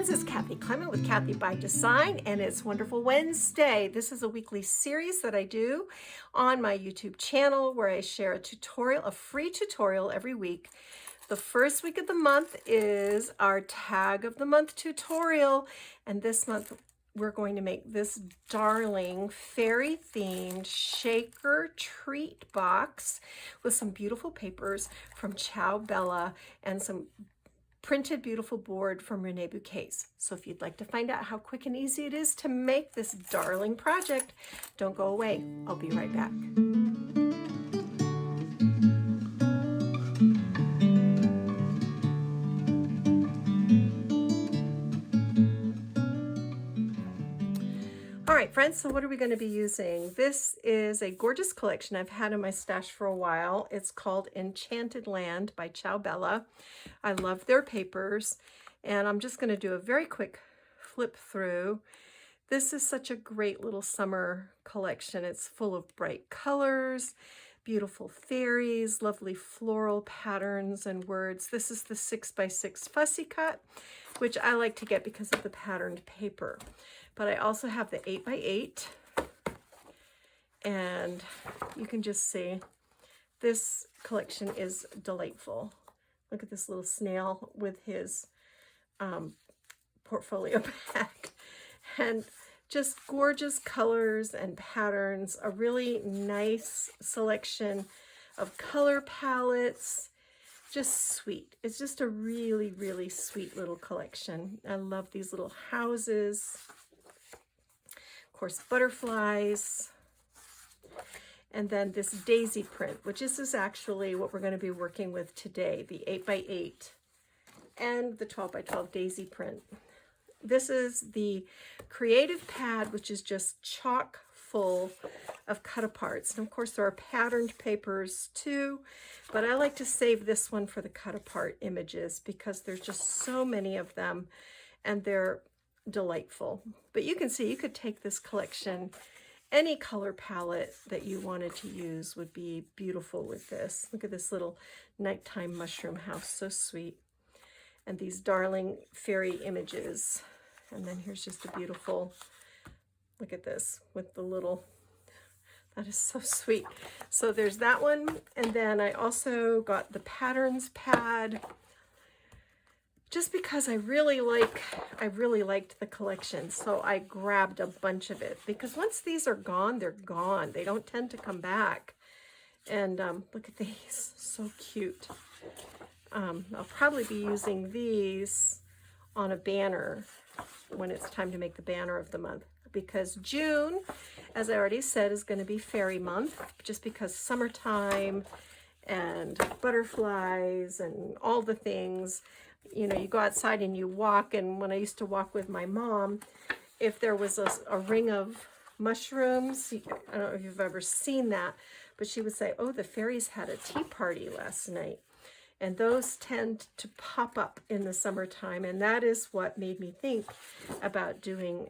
friends, it's Kathy Clement with Kathy by Design, and it's Wonderful Wednesday. This is a weekly series that I do on my YouTube channel where I share a tutorial, a free tutorial every week. The first week of the month is our Tag of the Month tutorial, and this month we're going to make this darling fairy-themed shaker treat box with some beautiful papers from Ciao and some printed beautiful board from Reneabouquets. So if you'd like to find out how quick and easy it is to make this darling project, don't go away. I'll be right back. All right, friends, so what are we going to be using? This is a gorgeous collection I've had in my stash for a while. It's called Enchanted Land by Ciao. I love their papers, and I'm just going to do a very quick flip through. This is such a great little summer collection. It's full of bright colors, beautiful fairies, lovely floral patterns and words. This is the 6x6 fussy cut, which I like to get because of the patterned paper. But I also have the 8x8, and you can just see this collection is delightful. Look at this little snail with his portfolio bag, and just gorgeous colors and patterns, a really nice selection of color palettes, just sweet. It's just a really, really sweet little collection. I love these little houses. Of course, butterflies, and then this daisy print, which is actually what we're going to be working with today, the 8x8 and the 12x12 daisy print. This is the creative pad, which is just chock full of cut aparts. And of course, there are patterned papers too, but I like to save this one for the cut apart images because there's just so many of them, and they're delightful. But you can see you could take this collection, any color palette that you wanted to use would be beautiful with this. Look at this little nighttime mushroom house, so sweet. And these darling fairy images. And then here's just a beautiful, look at this with the little, that is so sweet. So there's that one. And then I also got the patterns pad, just because I really liked the collection. So I grabbed a bunch of it because once these are gone, they're gone. They don't tend to come back. And look at these, so cute. I'll probably be using these on a banner when it's time to make the banner of the month, because June, as I already said, is going to be fairy month, just because summertime and butterflies and all the things. You know, you go outside and you walk, and when I used to walk with my mom, if there was a ring of mushrooms, I don't know if you've ever seen that, but she would say, oh, the fairies had a tea party last night. And those tend to pop up in the summertime, and that is what made me think about doing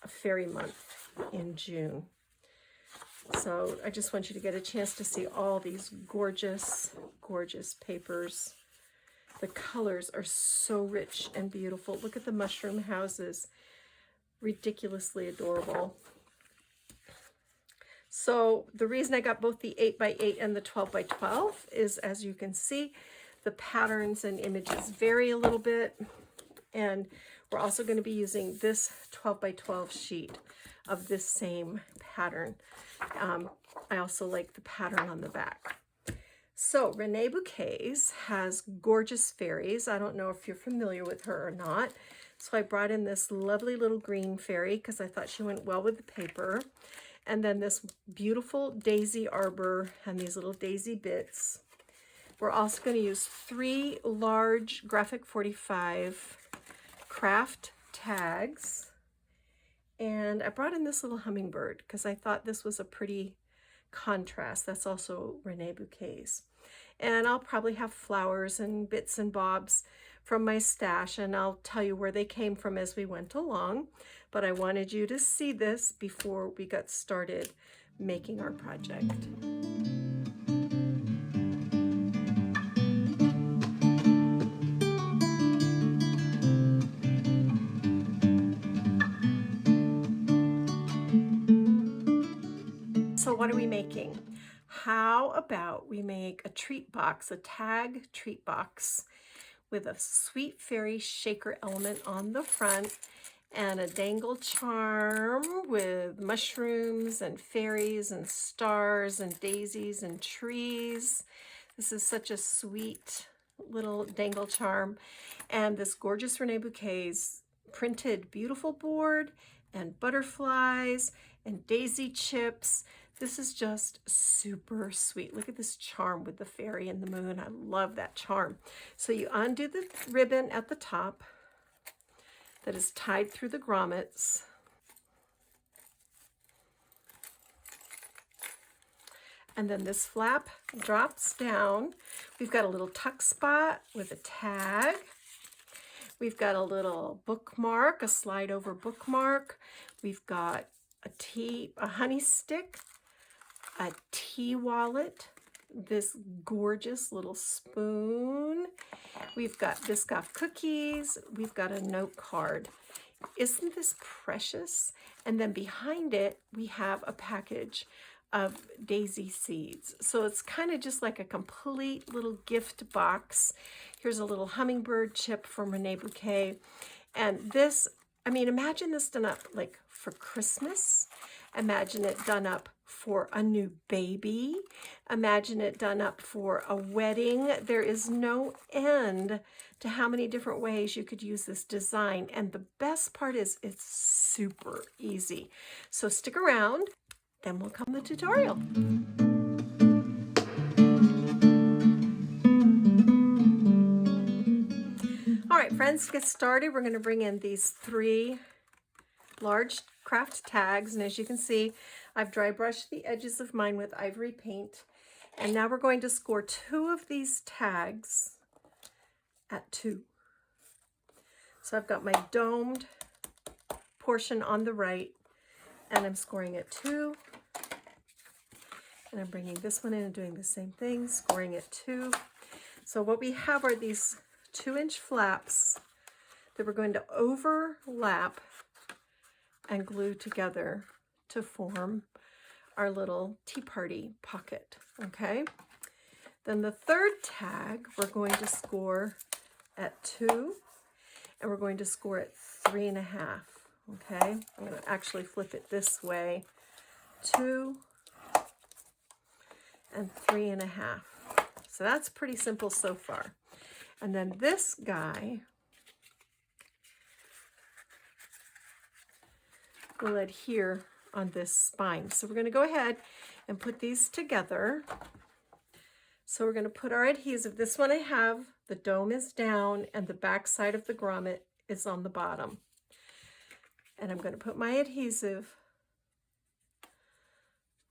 a fairy month in June. So I just want you to get a chance to see all these gorgeous, gorgeous papers. The colors are so rich and beautiful. Look at the mushroom houses. Ridiculously adorable. So the reason I got both the 8x8 and the 12x12 is, as you can see, the patterns and images vary a little bit. And we're also going to be using this 12x12 sheet of this same pattern. I also like the pattern on the back. So Reneabouquets has gorgeous fairies. I don't know if you're familiar with her or not. So I brought in this lovely little green fairy because I thought she went well with the paper. And then this beautiful daisy arbor and these little daisy bits. We're also going to use 3 large graphic 45 craft tags. And I brought in this little hummingbird because I thought this was a pretty contrast. That's also Reneabouquets. And I'll probably have flowers and bits and bobs from my stash, and I'll tell you where they came from as we went along. But I wanted you to see this before we got started making our project. what are we making? How about we make a treat box, a tag treat box with a sweet fairy shaker element on the front and a dangle charm with mushrooms and fairies and stars and daisies and trees. This is such a sweet little dangle charm. And this gorgeous Reneabouquets printed beautiful board and butterflies and daisy chips. This is just super sweet. Look at this charm with the fairy and the moon. I love that charm. So you undo the ribbon at the top that is tied through the grommets. And then this flap drops down. We've got a little tuck spot with a tag. We've got a little bookmark, a slide over bookmark. We've got a honey stick, a tea wallet, this gorgeous little spoon. We've got Biscoff cookies. We've got a note card. Isn't this precious? And then behind it, we have a package of daisy seeds. So it's kind of just like a complete little gift box. Here's a little hummingbird chip from Reneabouquets. And this, I mean, imagine this done up like for Christmas. Imagine it done up for a new baby. Imagine it done up for a wedding. There is no end to how many different ways you could use this design. And the best part is it's super easy. So stick around, then will come the tutorial. All right, friends, to get started, we're going to bring in these 3 large craft tags. And as you can see, I've dry brushed the edges of mine with ivory paint. And now we're going to score 2 of these tags at 2. So I've got my domed portion on the right, and I'm scoring at 2. And I'm bringing this one in and doing the same thing, scoring at 2. So what we have are these 2-inch flaps that we're going to overlap and glue together to form our little tea party pocket, okay? Then the 3rd tag, we're going to score at 2, and we're going to score at 3.5, okay? I'm gonna actually flip it this way, 2 and 3.5. So that's pretty simple so far. And then this guy will adhere on this spine. So we're going to go ahead and put these together. So we're going to put our adhesive. This one I have, the dome is down and the back side of the grommet is on the bottom. And I'm going to put my adhesive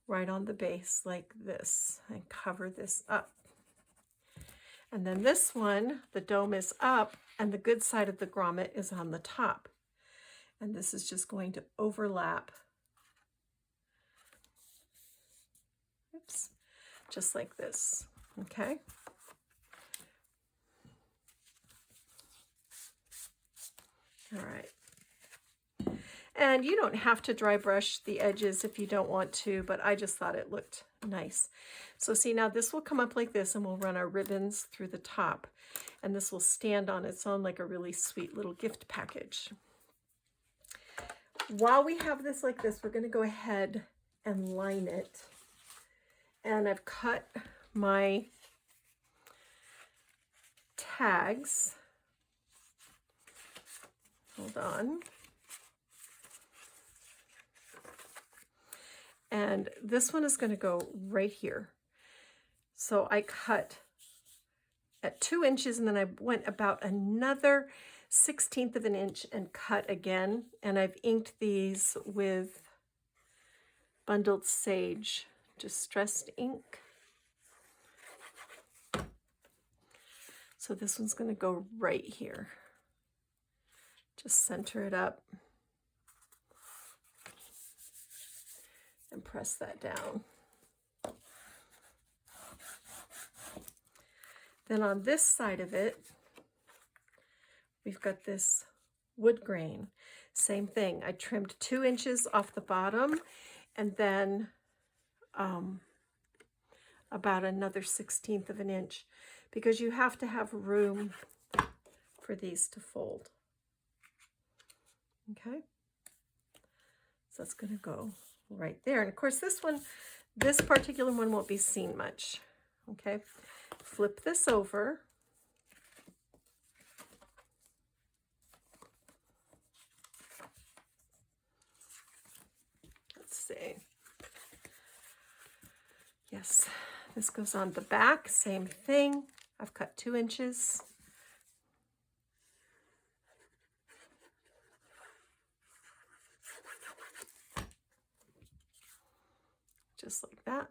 right on the base like this and cover this up. And then this one, the dome is up and the good side of the grommet is on the top. And this is just going to overlap. Oops, just like this, okay? All right. And you don't have to dry brush the edges if you don't want to, but I just thought it looked nice. So see, now this will come up like this and we'll run our ribbons through the top. And this will stand on its own like a really sweet little gift package. While we have this like this, we're going to go ahead and line it. And I've cut my tags. Hold on. And this one is going to go right here. So I cut at 2 inches and then I went about another 1/16 of an inch and cut again. And I've inked these with Bundled Sage Distressed ink. So this one's going to go right here. Just center it up and press that down. Then on this side of it, we've got this wood grain. Same thing. I trimmed 2 inches off the bottom and then about another 1/16 of an inch, because you have to have room for these to fold. Okay, so that's going to go right there. And of course this particular one won't be seen much. Okay, flip this over. Let's see. Yes, this goes on the back, same thing. I've cut 2 inches. Just like that.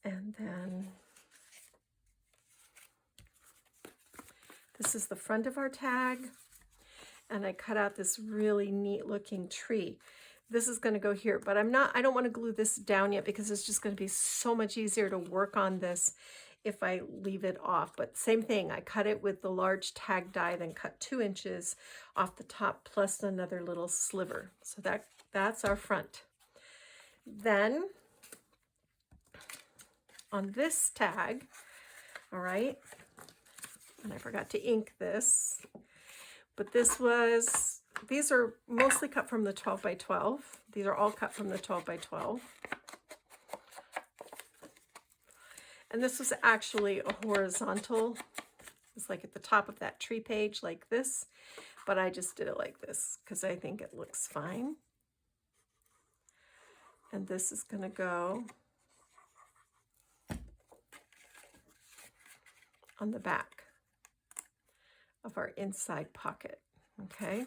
And then this is the front of our tag. And I cut out this really neat looking tree. This is going to go here, but I don't want to glue this down yet because it's just going to be so much easier to work on this if I leave it off. But same thing, I cut it with the large tag die, then cut 2 inches off the top plus another little sliver. So that's our front. Then on this tag, all right, and I forgot to ink this, but these are mostly cut from the 12 by 12. These are all cut from the 12 by 12. And this was actually a horizontal. It's like at the top of that tree page like this, but I just did it like this because I think it looks fine. And this is going to go on the back of our inside pocket, okay?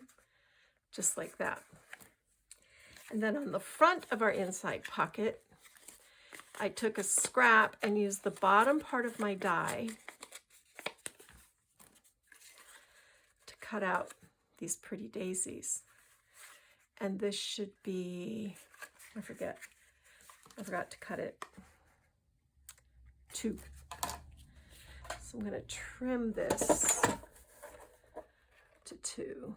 Just like that. And then on the front of our inside pocket, I took a scrap and used the bottom part of my die to cut out these pretty daisies. And this should be, I forgot to cut it 2. So I'm going to trim this to 2.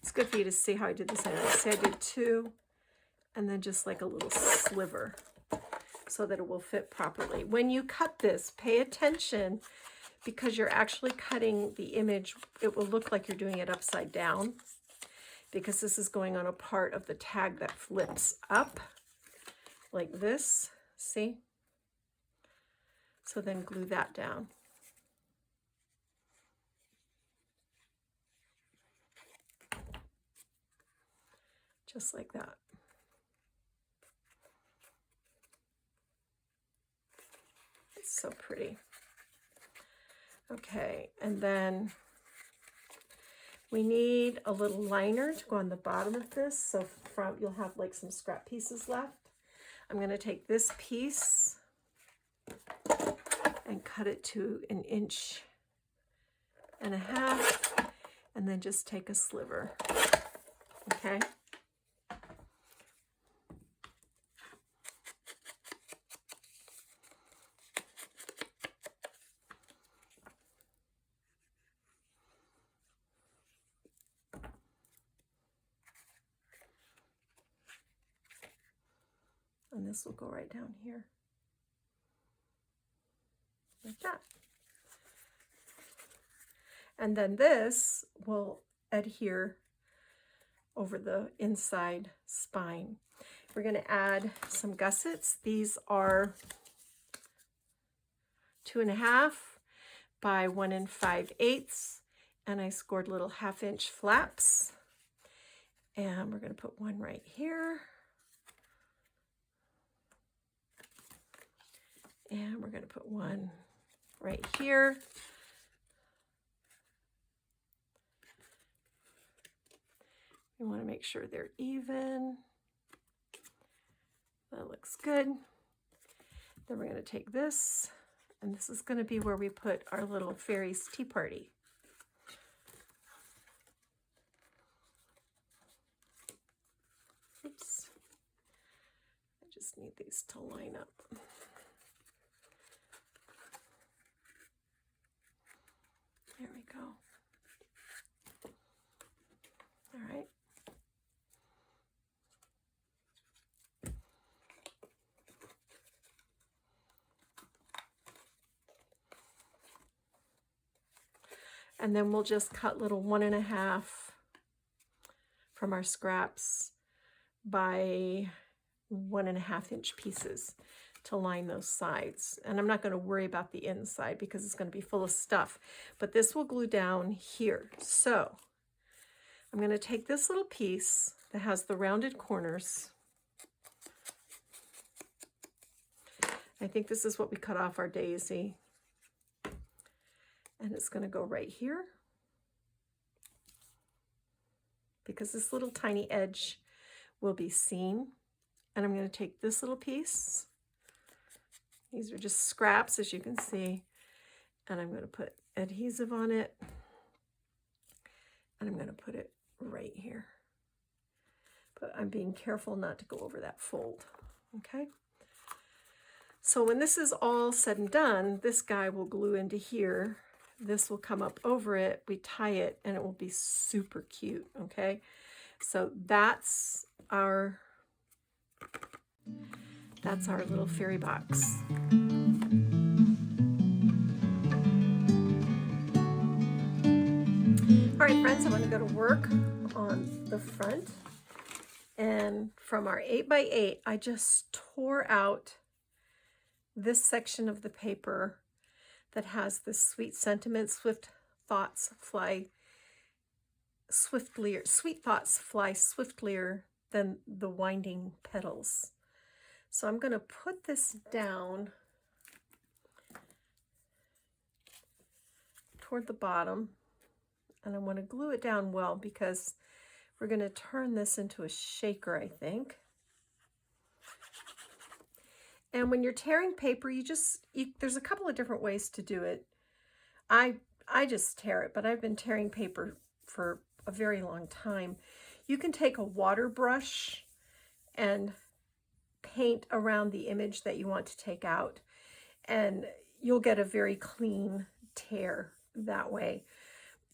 It's good for you to see how I did this. I did 2 and then just like a little sliver so that it will fit properly. When you cut this, pay attention because you're actually cutting the image. It will look like you're doing it upside down because this is going on a part of the tag that flips up like this. See? So then glue that down. Just like that. It's so pretty. Okay, and then we need a little liner to go on the bottom of this. So you'll have like some scrap pieces left. I'm going to take this piece and cut it to 1.5 inches, and then just take a sliver. Okay. And this will go right down here, like that. And then this will adhere over the inside spine. We're going to add some gussets. These are 2.5 by 1 5/8, and I scored little 1/2 inch flaps. And we're going to put one right here. And we're going to put one right here. We want to make sure they're even. That looks good. Then we're going to take this, and this is going to be where we put our little Fairies tea party. Oops. I just need these to line up. There we go. All And then we'll just cut little 1.5 from our scraps by 1.5 inch pieces to line those sides. And I'm not going to worry about the inside because it's going to be full of stuff, but this will glue down here. So I'm going to take this little piece that has the rounded corners. I think this is what we cut off our daisy. And it's going to go right here because this little tiny edge will be seen. And I'm going to take this little piece. These are just scraps, as you can see. And I'm going to put adhesive on it. And I'm going to put it right here. But I'm being careful not to go over that fold. Okay? So when this is all said and done, this guy will glue into here. This will come up over it. We tie it and it will be super cute. Okay? So that's our little fairy box. All right, friends, I'm going to go to work on the front. And from our 8x8, I just tore out this section of the paper that has the sweet sentiments, sweet thoughts fly swiftlier than the winding petals. So I'm going to put this down toward the bottom, and I want to glue it down well because we're going to turn this into a shaker, I think. And when you're tearing paper, there's a couple of different ways to do it. I just tear it, but I've been tearing paper for a very long time. You can take a water brush and paint around the image that you want to take out, and you'll get a very clean tear that way.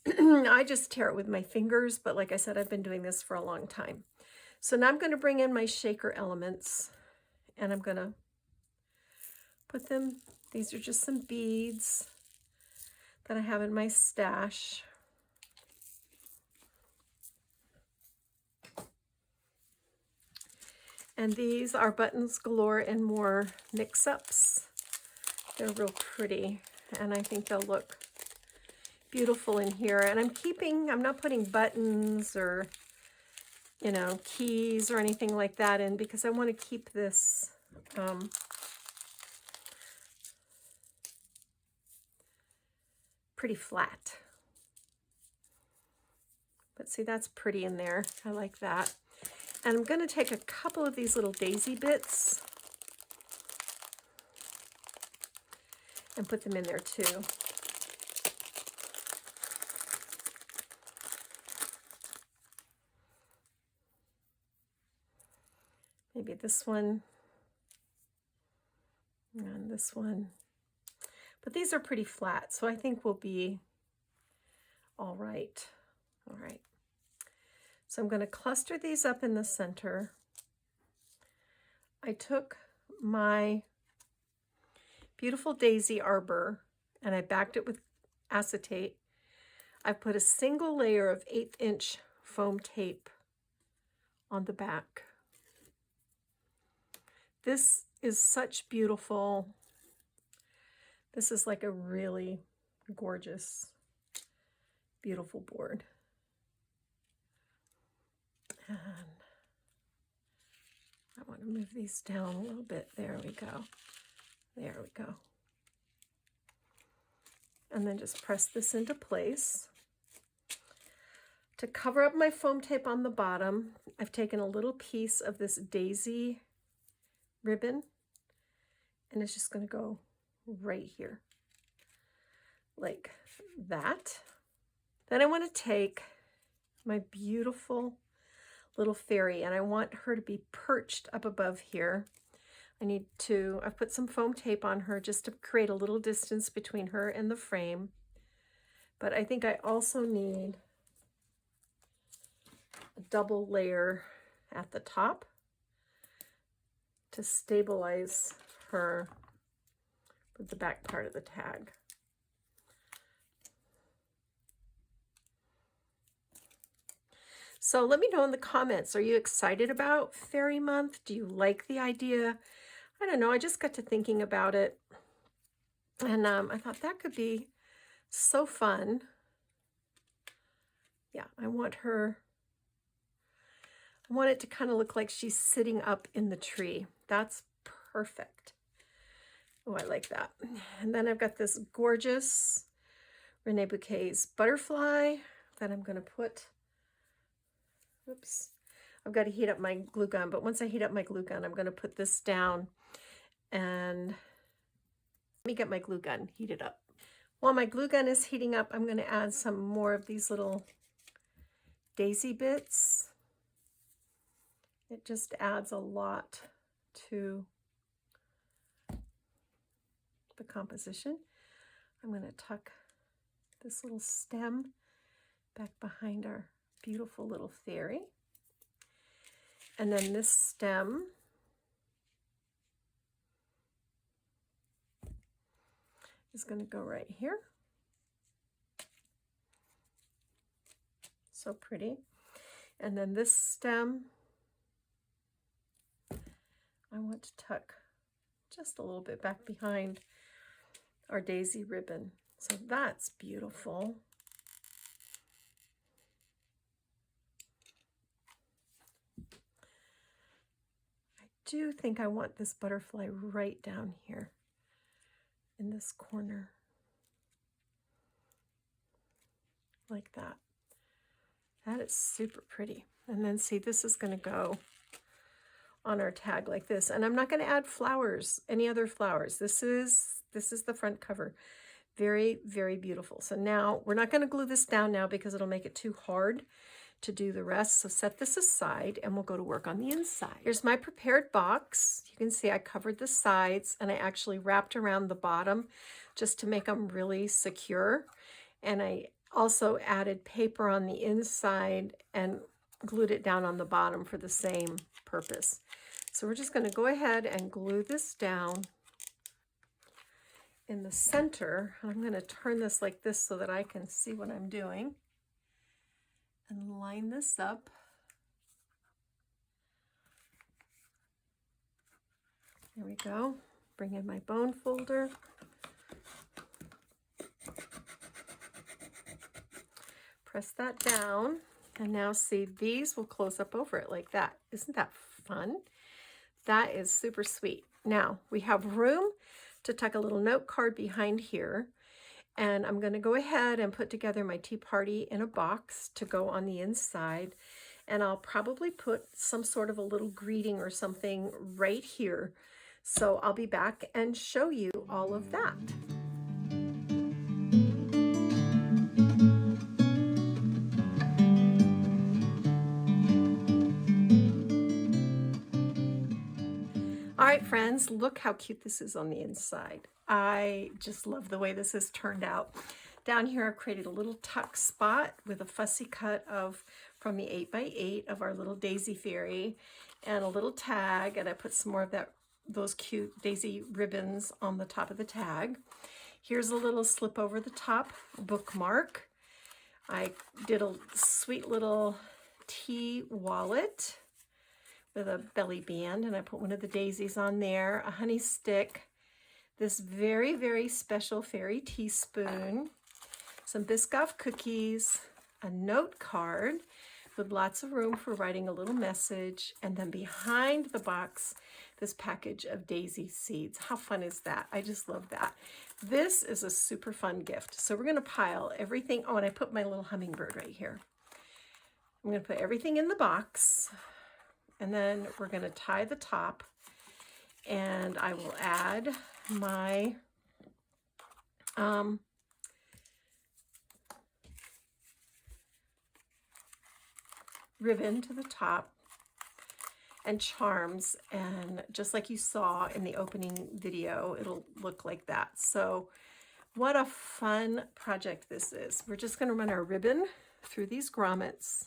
I just tear it with my fingers, but like I said, I've been doing this for a long time. So now I'm going to bring in my shaker elements, and I'm going to put them, these are just some beads that I have in my stash. And these are Buttons Galore and More mix-ups. They're real pretty, and I think they'll look beautiful in here. And I'm not putting buttons or, you know, keys or anything like that in because I want to keep this pretty flat. But see, that's pretty in there. I like that. And I'm going to take a couple of these little daisy bits and put them in there too. Maybe this one and this one. But these are pretty flat, so I think we'll be all right. All right. So I'm going to cluster these up in the center. I took my beautiful daisy arbor and I backed it with acetate. I put a single layer of 1/8 inch foam tape on the back. This is such beautiful. This is like a really gorgeous, beautiful board. And I want to move these down a little bit. There we go. There we go. And then just press this into place. To cover up my foam tape on the bottom, I've taken a little piece of this daisy ribbon, and it's just going to go right here, like that. Then I want to take my beautiful little fairy, and I want her to be perched up above here. I've put some foam tape on her just to create a little distance between her and the frame. But I think I also need a double layer at the top to stabilize her with the back part of the tag. So let me know in the comments, are you excited about Fairy Month? Do you like the idea? I don't know, I just got to thinking about it, and I thought that could be so fun. Yeah, I want it to kind of look like she's sitting up in the tree. That's perfect. Oh, I like that. And then I've got this gorgeous Reneabouquets butterfly that I'm going to put, oops, I've got to heat up my glue gun, but once I heat up my glue gun, I'm going to put this down, and let me get my glue gun heated up. While my glue gun is heating up, I'm going to add some more of these little daisy bits. It just adds a lot to the composition. I'm going to tuck this little stem back behind our beautiful little fairy. And then this stem is going to go right here. So pretty. And then this stem, I want to tuck just a little bit back behind our daisy ribbon. So that's beautiful. I do think I want this butterfly right down here in this corner, like that. That is super pretty. And then see, this is going to go on our tag like this. And I'm not going to add flowers, any other flowers. This is the front cover. Very, very beautiful. So now we're not going to glue this down now because it'll make it too hard to do the rest. So set this aside and we'll go to work on the inside. Here's my prepared box. You can see I covered the sides and I actually wrapped around the bottom just to make them really secure. And I also added paper on the inside and glued it down on the bottom for the same purpose. So we're just going to go ahead and glue this down in the center. I'm going to turn this like this so that I can see what I'm doing and line this up. There we go. Bring in my bone folder. Press that down. And now see, these will close up over it like that. Isn't that fun? That is super sweet. Now we have room to tuck a little note card behind here. And I'm going to go ahead and put together my tea party in a box to go on the inside. And I'll probably put some sort of a little greeting or something right here. So I'll be back and show you all of that. All right, friends, look how cute this is on the inside. I just love the way this has turned out. Down here, I've created a little tuck spot with a fussy cut from the 8x8 of our little daisy fairy and a little tag, and I put some more of those cute daisy ribbons on the top of the tag. Here's a little slip over the top bookmark. I did a sweet little tea wallet with a belly band, and I put one of the daisies on there, a honey stick, this very, very special fairy teaspoon, some Biscoff cookies, a note card with lots of room for writing a little message, and then behind the box, this package of daisy seeds. How fun is that? I just love that. This is a super fun gift. So we're going to pile everything. Oh, and I put my little hummingbird right here. I'm going to put everything in the box. And then we're going to tie the top, and I will add my ribbon to the top and charms, and just like you saw in the opening video, it'll look like that. So what a fun project this is. We're just going to run our ribbon through these grommets.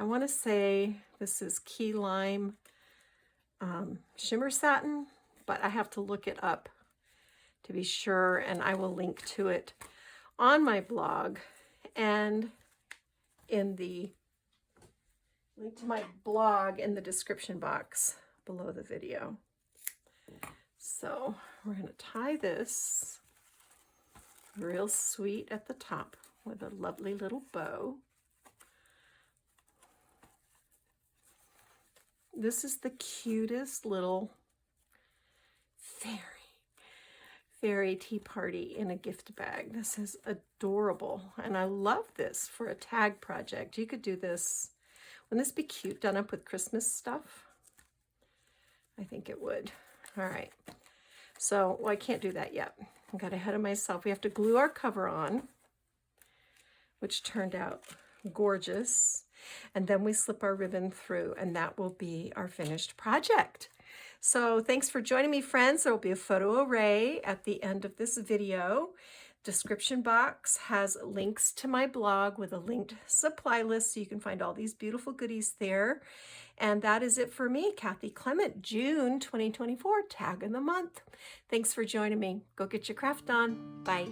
I want to say this is key lime shimmer satin, but I have to look it up to be sure, and I will link to it on my blog and in the Link to my blog in the description box below the video. So we're going to tie this real sweet at the top with a lovely little bow. This is the cutest little fairy tea party in a gift bag. This is adorable, and I love this for a tag project. You could do this. Wouldn't this be cute done up with Christmas stuff? I think it would. All right. So, well, I can't do that yet. I got ahead of myself. We have to glue our cover on, which turned out gorgeous. And then we slip our ribbon through, and that will be our finished project. So thanks for joining me, friends. There will be a photo array at the end of this video. Description box has links to my blog with a linked supply list, so you can find all these beautiful goodies there. And that is it for me, Kathy Clement, June 2024, tag of the month. Thanks for joining me. Go get your craft on. Bye.